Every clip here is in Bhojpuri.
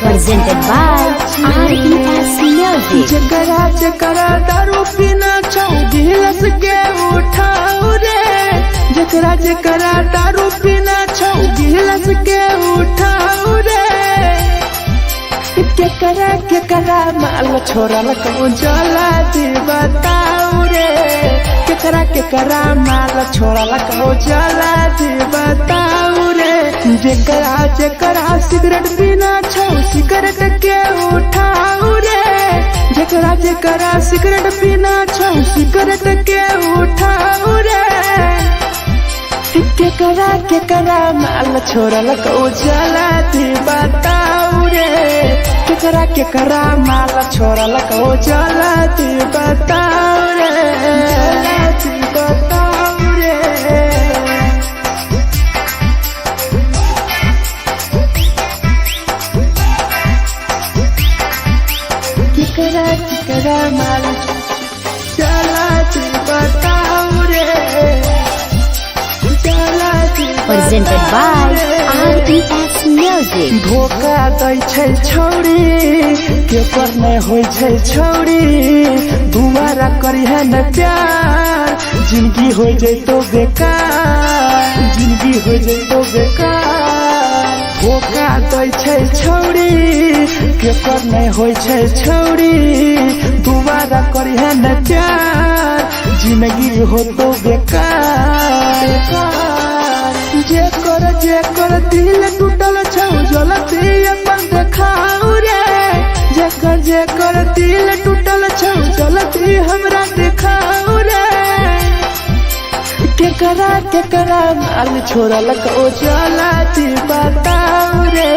Presented by RES Music. जकरा जकरा दारू पीना चाहूं गिलास के उठाओ रे, जकरा जकरा दारू पीना चाहूं गिलास के उठाओ रे। केकरा माल छोड़ल कहूं जला दी बताओ रे, केकरा माल छोड़ल कहूं जला दी बताओ रे। जकरा जकरा सिगरेट पीना चाहूं सिगरेट के उठाओ रे, जकरा जकरा सिगरेट पीना चाहूं सिगरेट के उठाओ रे। केकरा माल छोड़ल कहूं जला दी बताओ रे, केकरा माल छोड़ल कहूं जला दी बताओ रे, जला दी बताओ रे। केकरा माल जला दी बताओ रे, जला दी। Presented by RES Music. धोखा दै छै छौरी केकर नहीं होय छै छौरी, दुबारा करिहे न प्यार जिंदगी हो जैतो बेकार, जिंदगी हो जैतो बेकार। धोखा दै छै छौरी केकर नहीं होय छै छौरी, दुबारा करिहे न प्यार जिंदगी हो तो बेकार। जेकर दिल टूटल छौ जलती अपन देखाओ रे, जेकर दिल टूटल छौ जलती हमरा देखाओ रे। केकरा माल छोड़ल कहूं जला दी बताओ रे,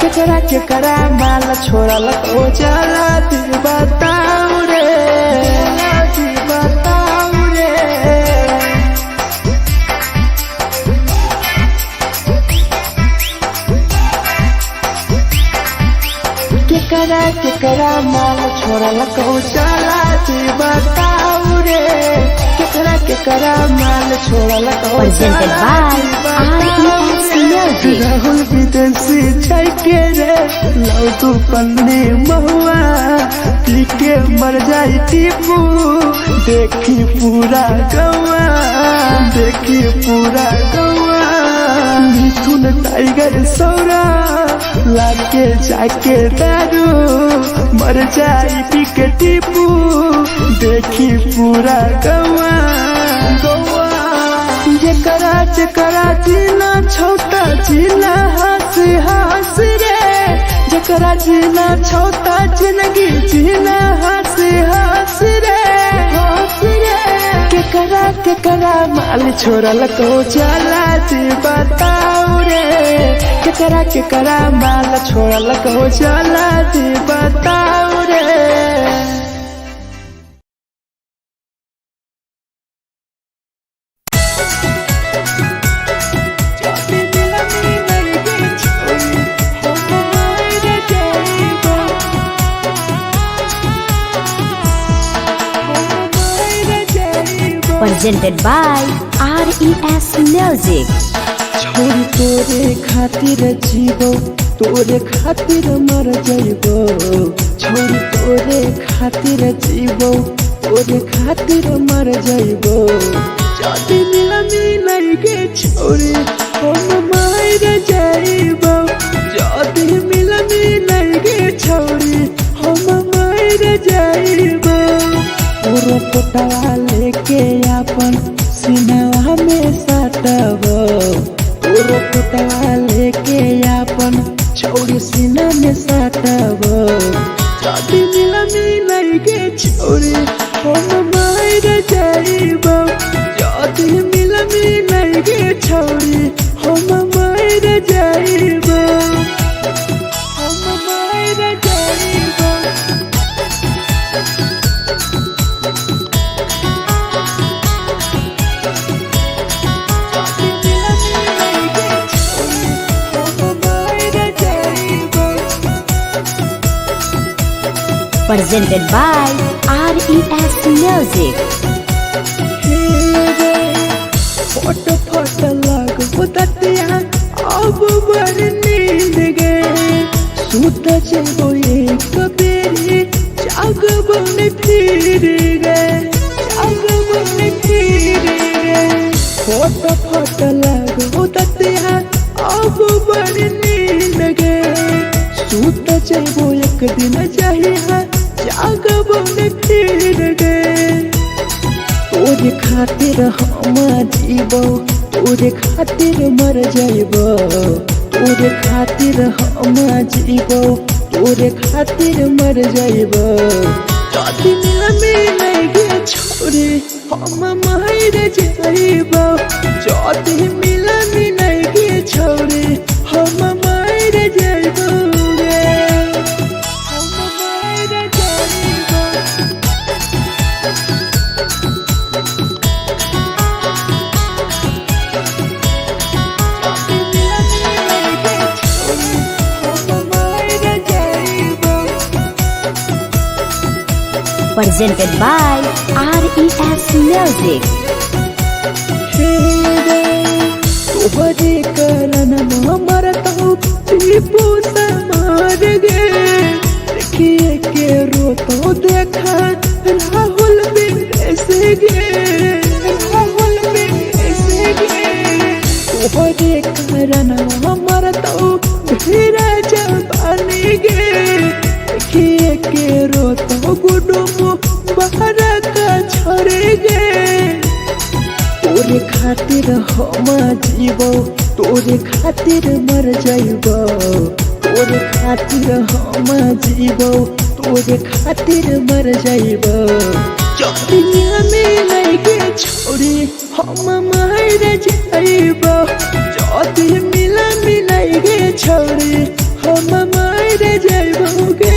केकरा माल छोड़ल कहूं जला दी बताओ रे, जला दी बताओ रे। केकरा माल छोड़ल कहूं जला दी बताओ रे, केकरा माल छोड़ल कहूं Presented by RES Music. Rahul विदेशी छै के रे लौ तू पन्नी महुआ, पी के मर जाई टीपू देखी पूरा गौआ, देखी पूरा गौआ। मिथुन टाइगर सौरा लाके जाके दारू मर जाई पी के टीपू देखी पूरा गौआ, गौआ। जकरा जीना छोटा जीना हंस हंस रे, जकरा जीना छोटा जिंदगी जीना हंस हंस रे, हंस रे। केकरा माल छोड़ल कहूं जला दी बताओ रे, केकरा माल छोड़ल कहूं जला दी बताओ रे। Presented by RES Music. छोरी तोरे खातिर जीवो तोरे खातिर मर जइबो, छोरी तोरे खातिर जीवो तोरे खातिर मर जइबो। जदी मिलनी नहीं गे छोरी हम मर जइबो, जदी मिलनी नहीं गे छोरी हम मर जइबो। पूरा पोटवा लेके अपन सीनवा में सटबो, पूरा पोटवा लेके अपन छौरी सीना में सटबो। जदी मिलनी नहीं गे छोरी हम मर जइबो, जदी मिलनी नहीं गे छोरी हम मर जइबो, हम मर जइबो। जदी मिलनी नहीं गे छोरी presented by RES Music. फोट फोट लग बुततिया अब बड़ नींद गए सूत जेबो एक बेरी जाग बन फिर गए फोट फोट लग बुततिया अब बड़ नींद गए सूत जेबो एक दिन जहिया जाग बन फिर गए तोरे खातिर हम जीबो तोरे खातिर मर जाइबो तोरे खातिर हम जीबो तोरे खातिर मर जाइबो जदी मिल गे छोरे हम मर जाइबो जदी मिल गे छोरे हम मर जाइबो Presented by RES Music. तोहरे कारण मरता टीपू समार गे देखिए के रोतो देखा राहुल विदेश गे तोहरे कारण मरता धीरे जवानी गे देखिए के रोतो गुडुमो बाहर का छोड़े गे तोरे खातिर हम जीबो तोरे खातिर मर जाइबो तोरे खातिर हम जीबो तोरे खातिर मर जाइबो दुनिया में लगे छोड़े हम मर जाइबो जदी मिला गे छोड़े हम मर जाइबो गे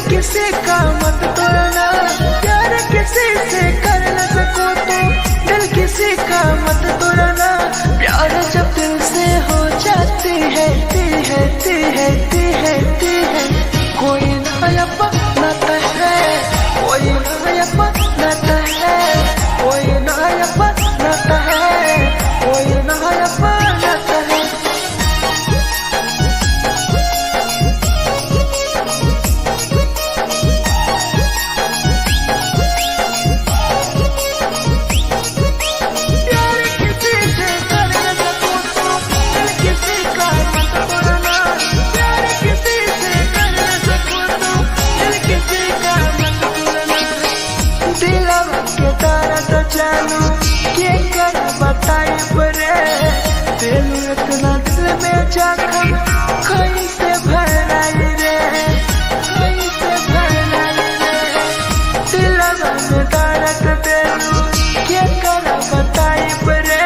किसी का मत तोड़ना प्यार किसी से कर न सको तो दिल किसी का मत तोड़ना प्यार जब दिल से हो जाती है कोई नया बनाता है कोई नया बनाता है कोई नया बनाता है कोई नया बनाता है इतना दिल में जख्म कैसे भराई रे कैसे भराई रे दिल में दर्द देलू के कर बताई रे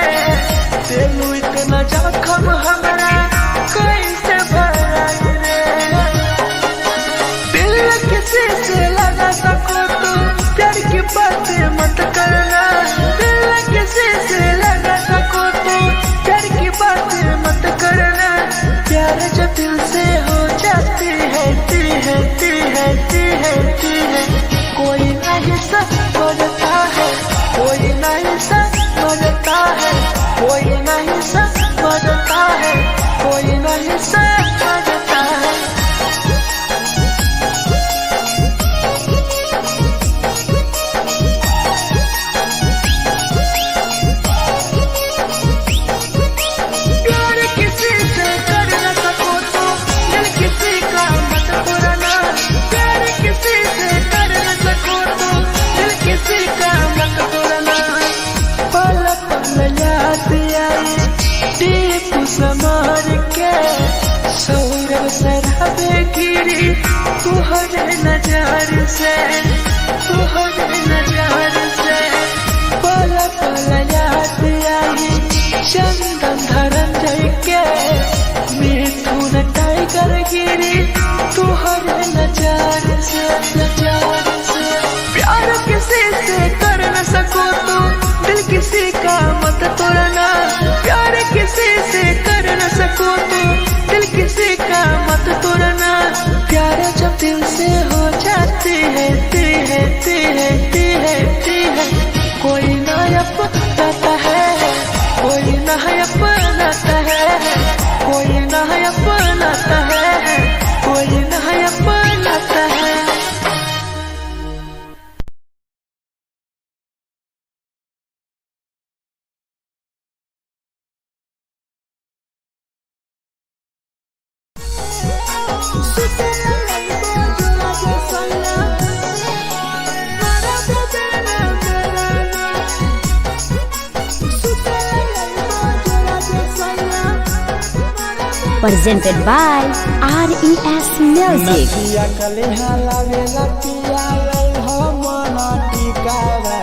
देलू इतना जख्म हमरा कैसे भराई रे दिल किसी से लगा सको तो प्यार की बातें मत करना दिल किसी से लगा सको तो प्यार की बातें मत करना प्यार जब दिल से हो जाती गिरी तुहरे नजर से, तुहरे नजर से। पल पल याद आई चंदन धरंजय के, मिथुन टाइगर गिरी तुहरे नजर से, नजर से। प्यार किसी से कर न सको तो दिल किसी का मत तोड़ना, प्यार किसी से कर न सको तो दिल किसी का मत तोड़ना। प्यार जब दिल से हो जाती है कोई ना अपनाता है, कोई ना अपनाता है, कोई ना अपनाता है, कोई ना अपनाता है। Presented by RES Music. नथिया कलिहा लावेला पिया लई हो मना टिकावा,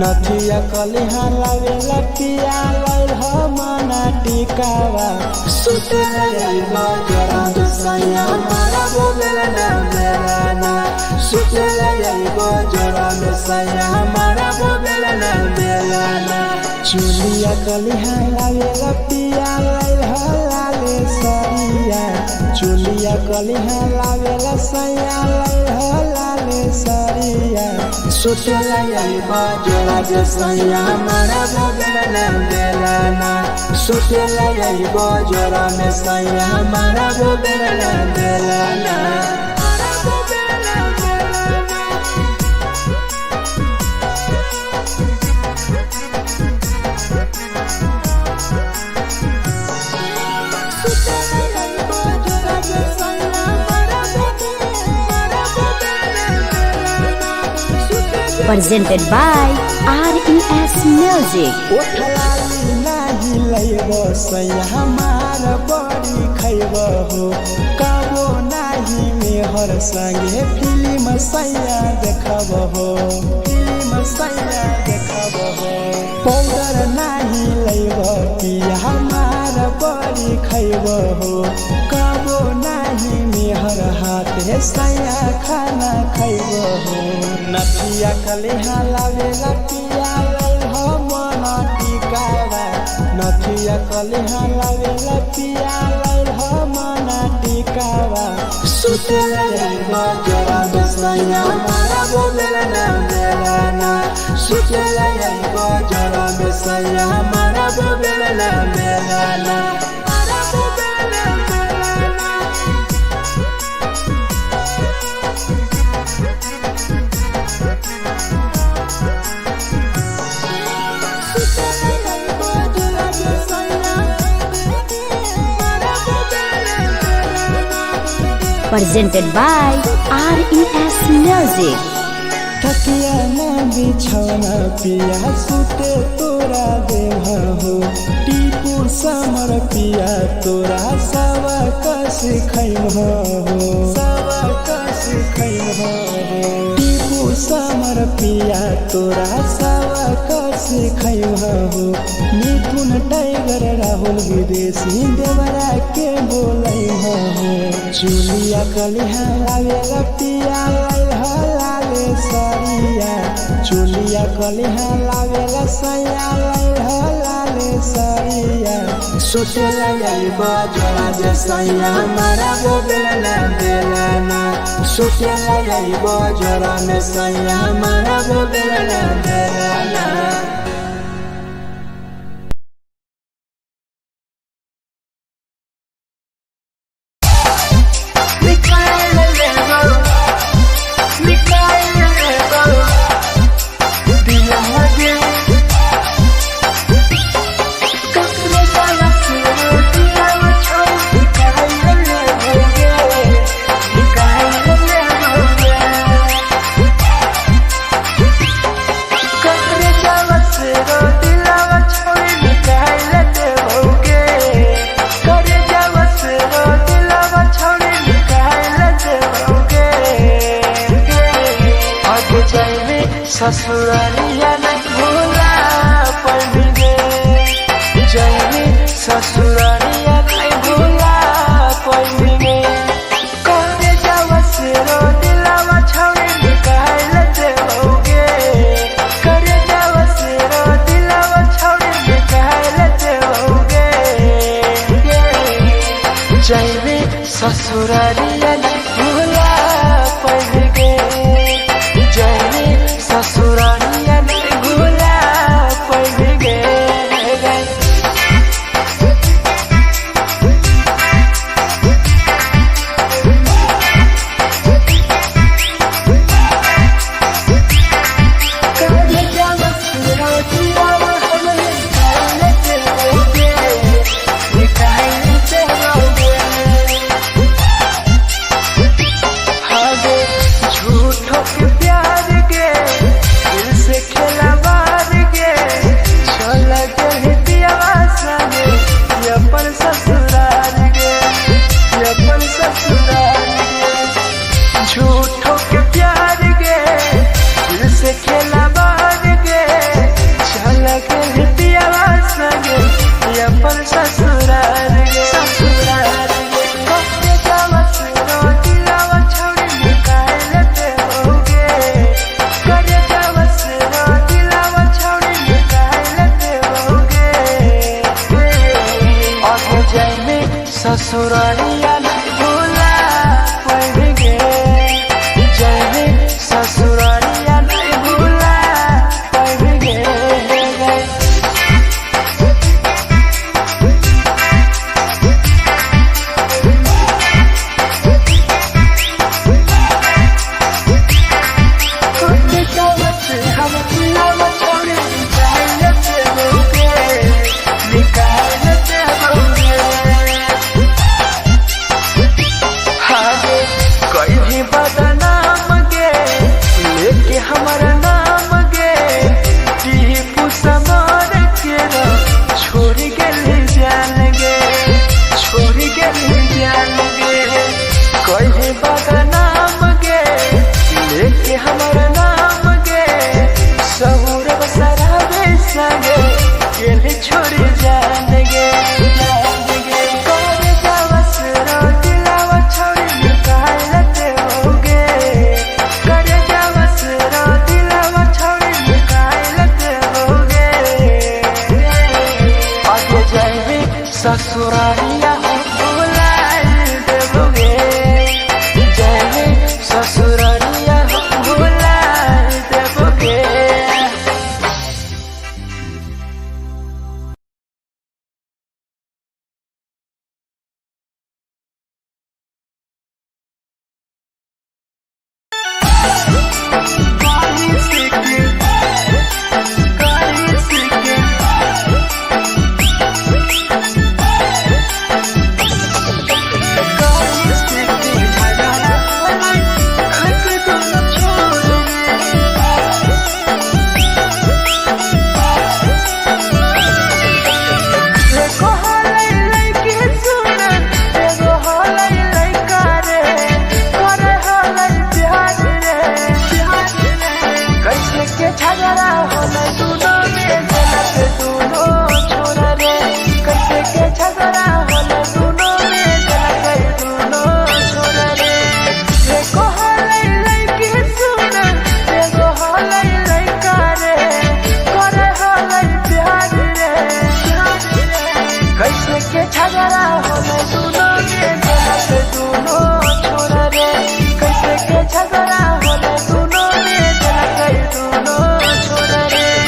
नथिया कलिहा लावेला पिया लई हो मना टिकावा। सुते लई बजरा सैया मारा बोलेला ना मेरा ना, सुते लई बजरा सैया मारा बोलेला ना मेरा ना। चुलिया कलिहा लावेला पिया लई हो लाले सरिया, चुलिया कलिहा लावेला सैया लई हो लाले सरिया। सुतेला यही बजरा सैया मारा बोलेला ना मेरा ना, सुतेला यही बजरा में सैया मारा बोलेला ना मेरा ना। Presented by RES Music. ओठलाली नाही लइबो सैया हमार बड़ी खइबो हो, कबो नाही मेहर संगे फिल्म सैया देखबो हो, फिल्म सैया देखबो हो। पाउडर नाही लइबो पिया हमार बड़ी खइबो हो, कबो नाही मेहर हाथे सैया खाना खइबो हो। नथिया कलिहा लावेला पिया लई हो मना टिकावा, नथिया कलिहा लावेला पिया लई हो मना टिकावा। सुते लई बजरा सैया मारा बोलेला ना मेरा ना, सुते लई बजरा सैया मारा बोलेला ना मेरा ना। Presented by RES Music. तकिया ना बिछौना पिया सुते तोरा देह हो, टीपू समर पिया तोरा सवा कस खैम हो, सवा कस खैम हो। टीपू समर पिया तोरा सवा कस खैम हो। मिथुन टाइगर राहुल विदेशी देवरा के बोलै हो। चुलिया कलिहा लावेला पिया लई हो लाले सरिया, चुलिया कलिहा लावेला सैया लई हो लाले सरिया। सुतेला यही बजरा सैया मारा बोलेला ना मेरा ना, सुतेला यही बजरा में सैया मारा बोलेला ना मेरा ना। जाए ससुरारिया नहीं भूला पड़ेंगे, जाए ससुरारिया नहीं भूला पड़ेंगे। करे जावा से रो दिलावा छावे निकाल देओगे, करे जावा से रो दिलावा छावे निकाल देओगे। जाए ससुरारिया नहीं भूला पड़ेंगे, जाए ससुरारिया नहीं भूला पड़ेंगे। झूठों के प्यार के दिल से खिलवाड़ के चला गए दियावा संगे अपन ससुराल के, अपन ससुराल के। झूठों के प्यार के दिल से खिलवाड़ के चला गए दियावा संगे अपन ससुराल के, ससुराल के। कब जावा से रो दिलावा छाड़ी निकाल देओगे, करे जावा से रो दिलावा छाड़ी निकाल देओगे। और जाए ससुरारिया नहीं भूला पड़ेंगे, जाए ससुरारिया नहीं भूला पड़ेंगे। बदनाम गे लेके हमारा नाम गे टीपू समर के छोड़ गए जान गे, छोड़ गए जान गे। कहीं बदनाम गे लेके हमारा नाम गे सहूर बसरावे संगे गेले छोड़ जान गे, जान गे। करे जावा से रो दिलावा छोड़ी निकाल देओगे, करे जावा से रो दिलावा छोड़ी निकाल देओगे। आगे जाए ससुरारिया भूला देओगे, जाए ससुरारिया भूला देओगे। झगड़ा होले दुनो में जला गई दुनो छोड़ रे।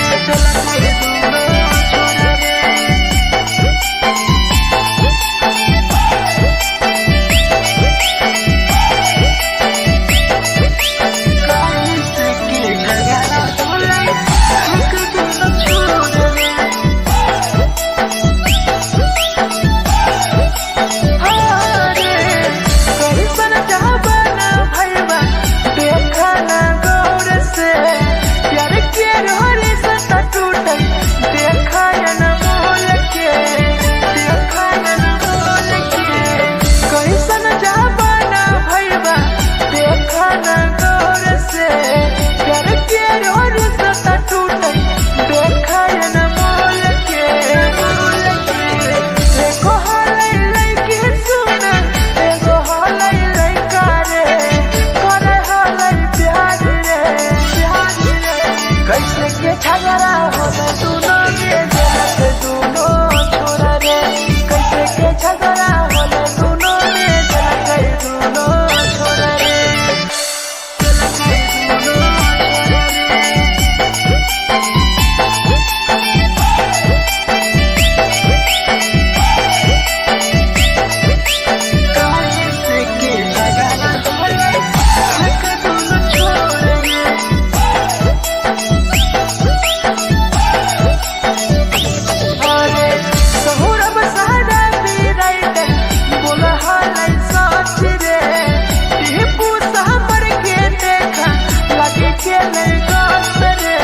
के लड़का सरे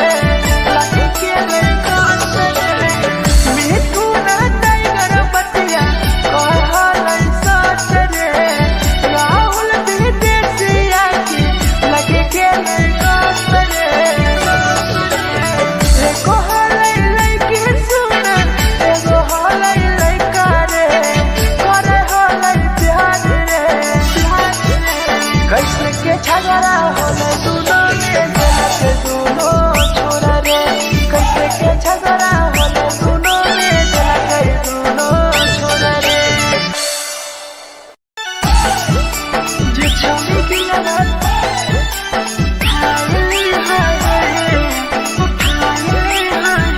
लगे के लड़का सरे मिठू ना टाइगर बतिया कहल सरे राहुल विदेशिया के लगे के लड़का सरे एगो हलै लड़की सुन एगो हलै लड़का रे करे हलै प्यार रे कैसे के झगड़ा होले दुनो में के दुनो छोरा रे कैसे के झगड़ा होले दुनो में के दुनो छोरा रे जे छवि की लहर हाय हाय उठाए हाय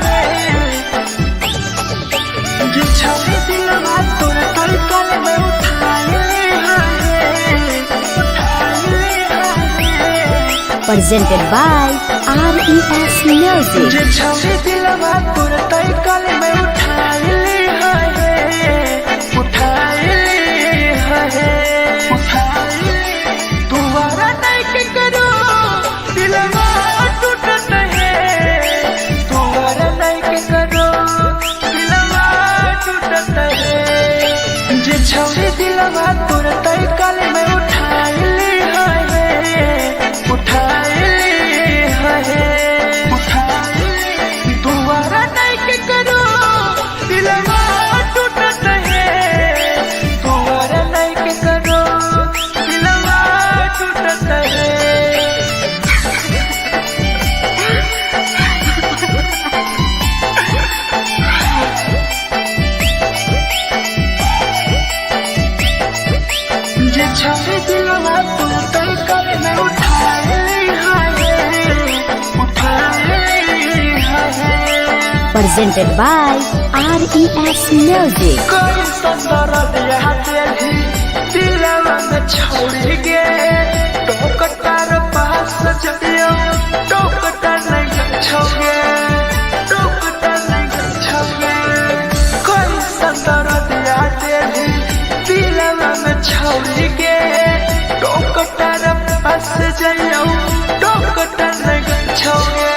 जे छवि की लहर तोर कल में उठाए Presented by RES Music. जे छवि दिलवा तोर तई कल में उठाए तुम्हारा नहीं के करो दिलवा टूटत है तुम्हारा नहीं के करो दिलवा टूटत है जे छवि दिलवा तोर तई कल में उठाए दोबारा नहीं के करो दिलवा टूटत है दोबारा नहीं के करो दिलवा टूटत है जे छवि दिलवा तू तई कल में उठाए Presented by RES Music. कोई संदर दिया तेरी दिलवा में छोड़ के टोकटार पास चलियो टोकटार नहीं छोगे टोकटार नहीं छोगे कोई संदर दिया तेरी दिलवा में छोड़ के टोकटार पास चलियो टोकटार नहीं छोगे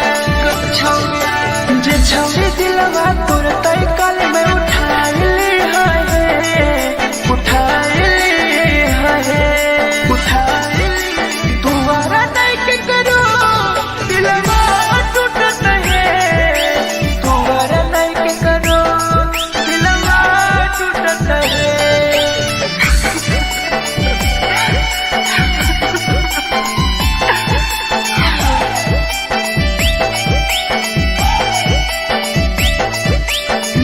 जे छवि दिलवा तोर तई कल में उठाए दोबारा नहीं के करो दिलवा टूटत है दोबारा नहीं के करो दिलवा टूटत है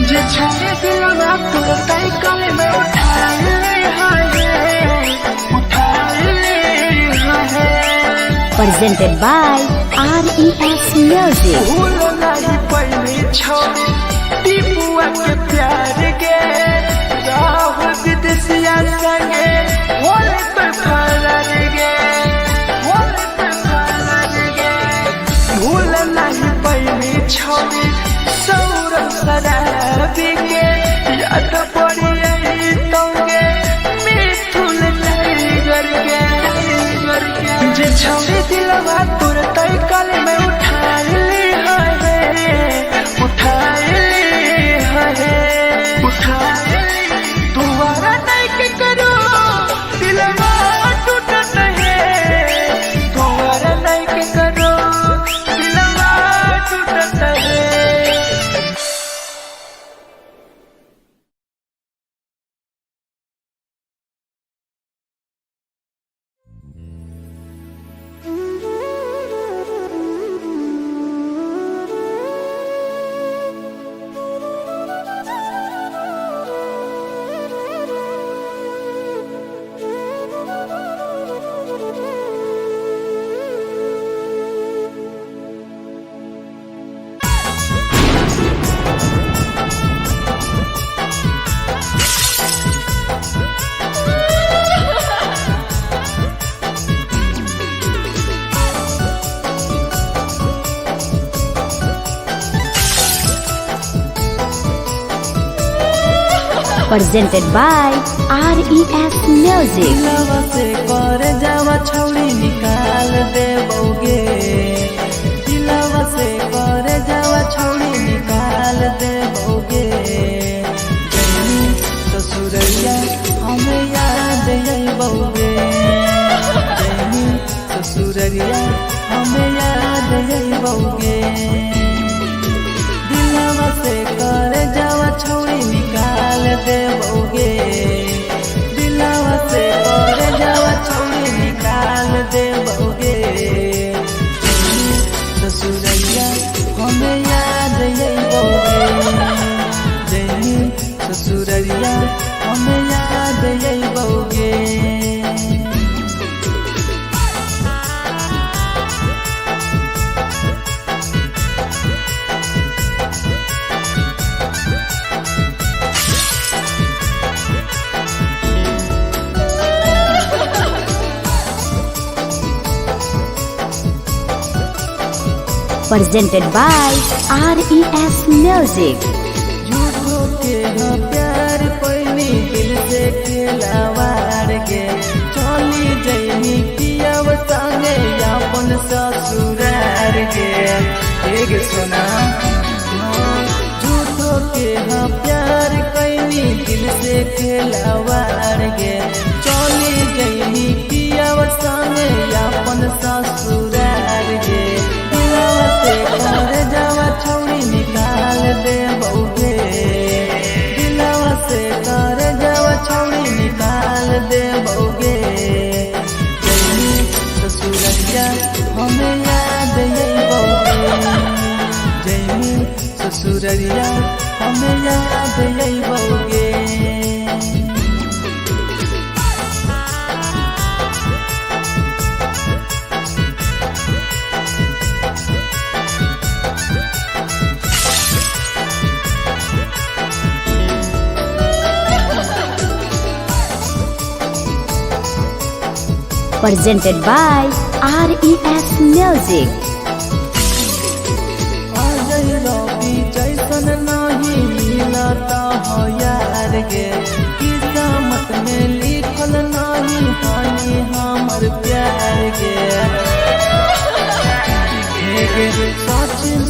जे छवि दिलवा तोर तई कल में उठाए Presented by RES Music. भूल नहीं पहली छवि टीपुआ के प्यार के राहुल विदेशिया संगे होले तो फरार गे होले तो फरार गे भूल नहीं पहली छवि सौरभ शराबी के याद पड़ी यही तोगे मिठुन टाइगर के जे छवि दिलवा तोर तई कल में उठाए दोबारा नहीं के करो दिलवा टूटत है दोबारा नहीं के करो दिलवा टूटत है presented by RES Music. लवा से कर जावा छौड़ी निकाल देबोगे जइबोगे दिलवा से कर जावा छौड़ी निकाल देबोगे दिलवा से कर जावा छौड़ी निकाल देबोगे ससुरैया हमें याद अइबोगे जइनी ससुरैया हमें याद अइबोगे presented by RES Music. झूठो के हाँ प्यार पैनी दिल से खिलावार के चली जइनी पियाव संगे अपन ससुरार के एक सुना झूठो के हाँ प्यार कैनी दिल से खिलावार के चली जइनी पियाव संगे अपन ससुरार के कर जावा छौड़ी निकाल देबोगे दिलवा से कर जावा छौड़ी निकाल देबोगे जइनी ससुरैया हमें याद अइबोगे जइनी ससुरैया हमें याद अइबोगे Presented by RES Music. Ajay रवि जैसन नहीं मिलता हो यार गे किस्मत में लिखल नहीं हानि हमर प्यार गे सचिन